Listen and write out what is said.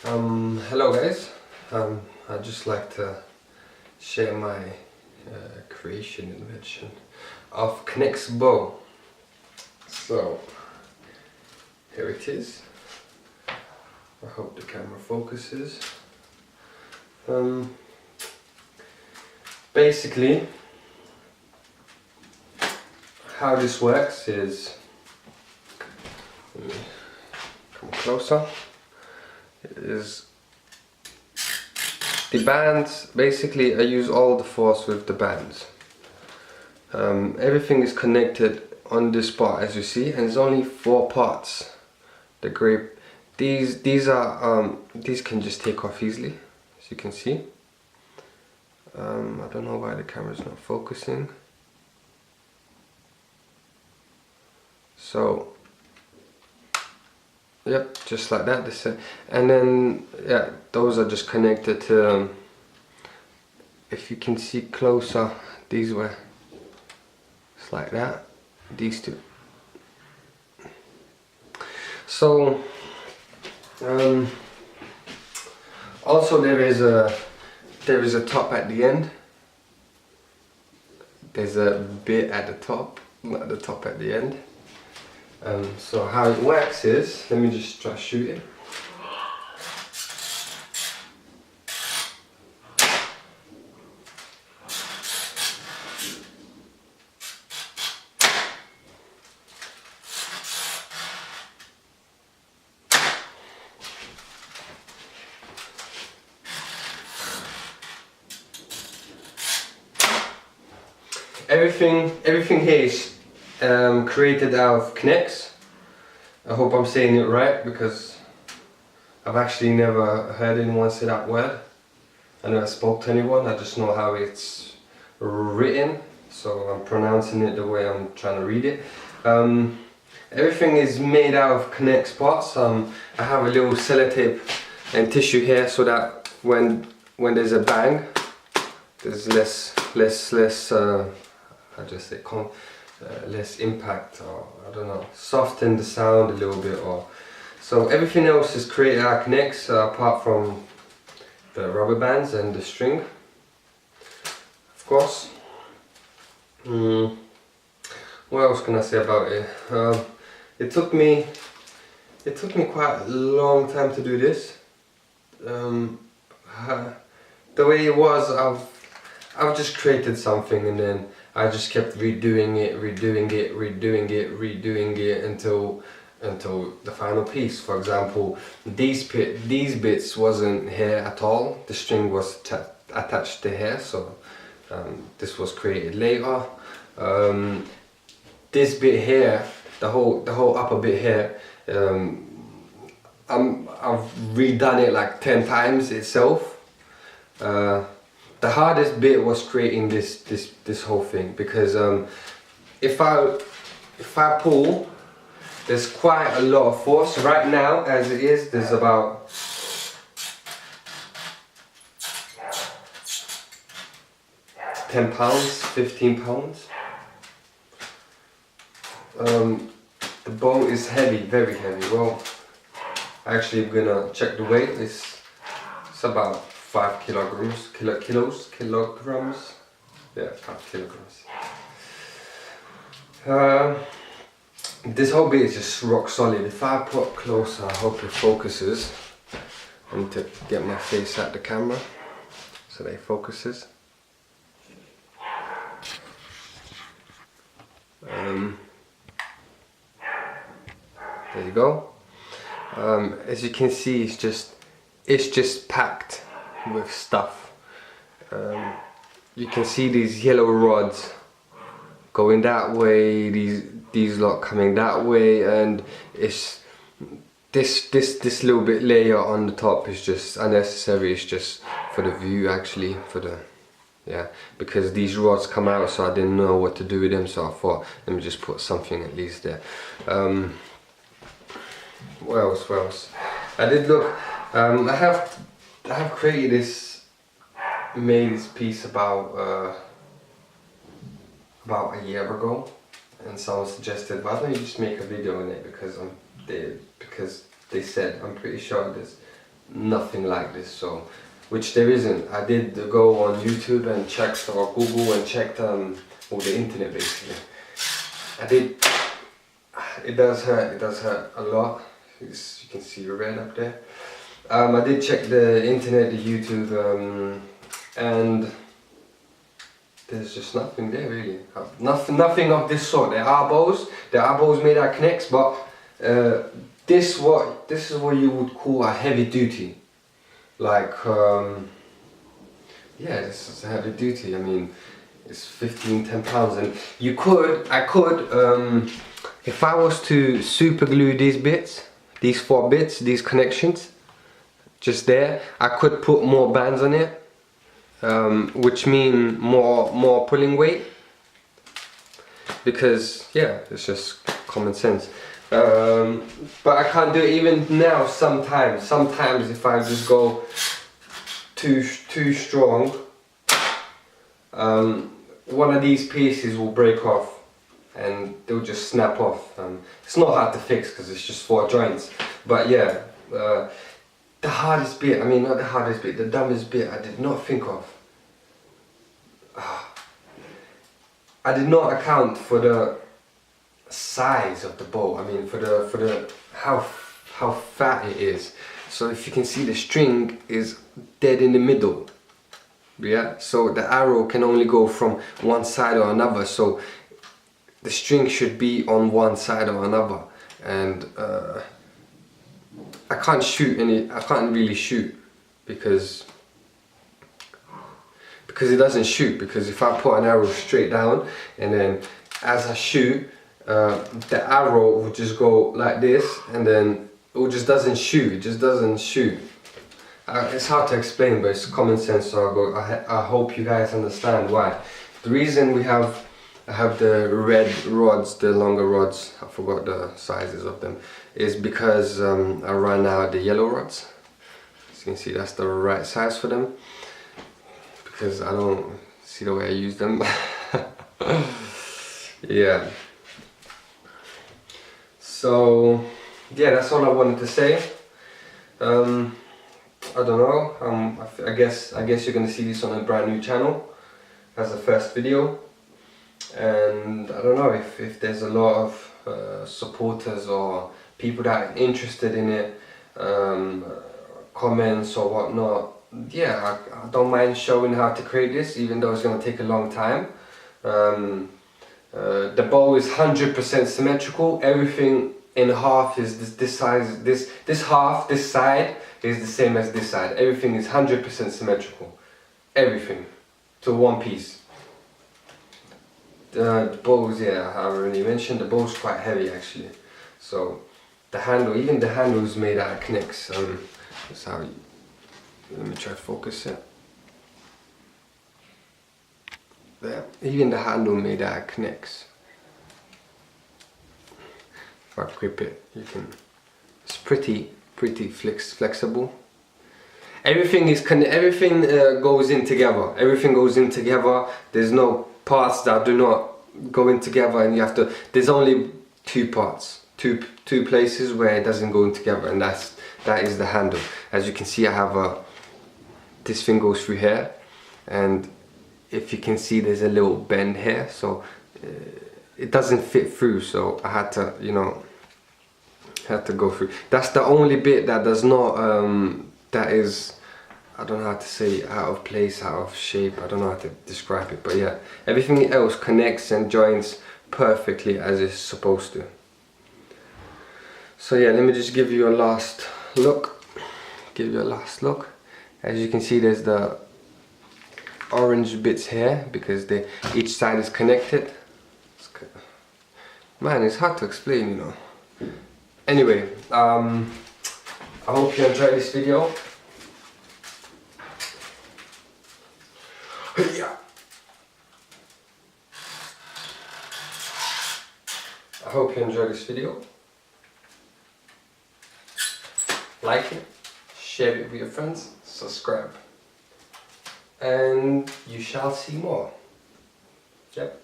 Hello guys. I'd just like to share my invention of KNEX bow. So here it is. I hope the camera focuses. Basically, how this works is, let me come closer. Is the bands, basically I use all the force with the bands. Everything is connected on this part, as you see, and there's only 4 parts. The grip, these can just take off easily, as you can see. I don't know why the camera's not focusing. So yep, just like that. And then yeah, those are just connected to, if you can see closer, these were, it's like that, these two. So also there is a top at the end. There's a bit at the top, not the top at the end. So how it works is, let me just try to shoot it. Everything here is created out of KNEX. I hope I'm saying it right, because I've actually never heard anyone say that word. I never spoke to anyone, I just know how it's written, so I'm pronouncing it the way I'm trying to read it. Everything is made out of KNEX parts. I have a little sellotape and tissue here so that when there's a bang, there's less less impact, or I don't know, soften the sound a little bit. Or so everything else is created out of KNEX, apart from the rubber bands and the string, of course. What else can I say about it? It took me quite a long time to do this. The way it was, I've just created something and then I just kept redoing it until the final piece. For example, these bits wasn't here at all. The string was attached to here, so this was created later. This bit here, the whole upper bit here, I've redone it like 10 times itself. The hardest bit was creating this whole thing, because if I pull, there's quite a lot of force. Right now, as it is, there's about 10 pounds, 15 pounds. The bow is heavy, very heavy. Well, actually, I'm gonna check the weight. It's about 5 kilograms. Kilograms. Yeah, 5 kilograms. This whole bit is just rock solid. If I put closer, I hope it focuses. I need to get my face at the camera so that it focuses. There you go. As you can see, it's just packed with stuff. You can see these yellow rods going that way, these lot coming that way, and it's this little bit layer on the top is just unnecessary. It's just for the view, actually, because these rods come out, so I didn't know what to do with them, so I thought, let me just put something at least there. What else? I did look. I have created made this piece about a year ago, and someone suggested, why don't you just make a video on it, because they said, I'm pretty sure nothing like this, so which there isn't. I did go on YouTube and checked, or Google and checked all the internet basically. I did. It does hurt a lot. As you can see red up there. I did check the internet, the YouTube, and there's just nothing there really. Nothing of this sort. There are bows made out of KNEX, but this is what you would call a heavy duty. Like yeah, this is a heavy duty. I mean, it's 10 pounds, and I could if I was to super glue these bits, these 4 bits, these connections, just there, I could put more bands on it, which mean more pulling weight, because yeah, it's just common sense. But I can't do it even now. Sometimes if I just go too strong, one of these pieces will break off and they'll just snap off. It's not hard to fix because it's just 4 joints. But yeah, the hardest bit, I mean not the hardest bit, the dumbest bit I did not think of. I did not account for the size of the bow. I mean for the how fat it is. So if you can see, the string is dead in the middle. Yeah, so the arrow can only go from one side or another, so the string should be on one side or another, and I can't really shoot because it doesn't shoot, because if I put an arrow straight down and then as I shoot, the arrow will just go like this, and then it just doesn't shoot. It just doesn't shoot. It's hard to explain, but it's common sense. So I hope you guys understand why. The reason I have the red rods, the longer rods, I forgot the sizes of them, is because I ran out the yellow rods. As you can see, that's the right size for them, because I don't see the way I use them. Yeah. So yeah, that's all I wanted to say. I don't know. I guess you're gonna see this on a brand new channel as a first video, and I don't know if there's a lot of supporters or people that are interested in it, comments or whatnot. Yeah, I don't mind showing how to create this, even though it's gonna take a long time. The bow is 100% symmetrical. Everything in half is this size. This half, this side is the same as this side. Everything is 100% symmetrical. Everything to one piece. The bows, yeah, I already mentioned, the bow's quite heavy actually. So the handle, even the handle is made out of KNEX. That's how you, let me try to focus it. There, even the handle made out of KNEX. If I grip it, you can. It's pretty flexible. Everything goes in together. Everything goes in together. There's no parts that do not go in together, and you have to. There's only 2 parts, two places where it doesn't go in together, and that is the handle. As you can see, I have this thing goes through here, and if you can see, there's a little bend here, so it doesn't fit through. So I had to, had to go through. That's the only bit that does not. That is, I don't know how to say, out of place, out of shape. I don't know how to describe it, but yeah, everything else connects and joins perfectly as it's supposed to. So yeah, let me just give you a last look. As you can see, there's the orange bits here because each side is connected. Man, it's hard to explain, Anyway, I hope you enjoyed this video. Yeah. I hope you enjoyed this video. Like it, share it with your friends, subscribe, and you shall see more. Yep.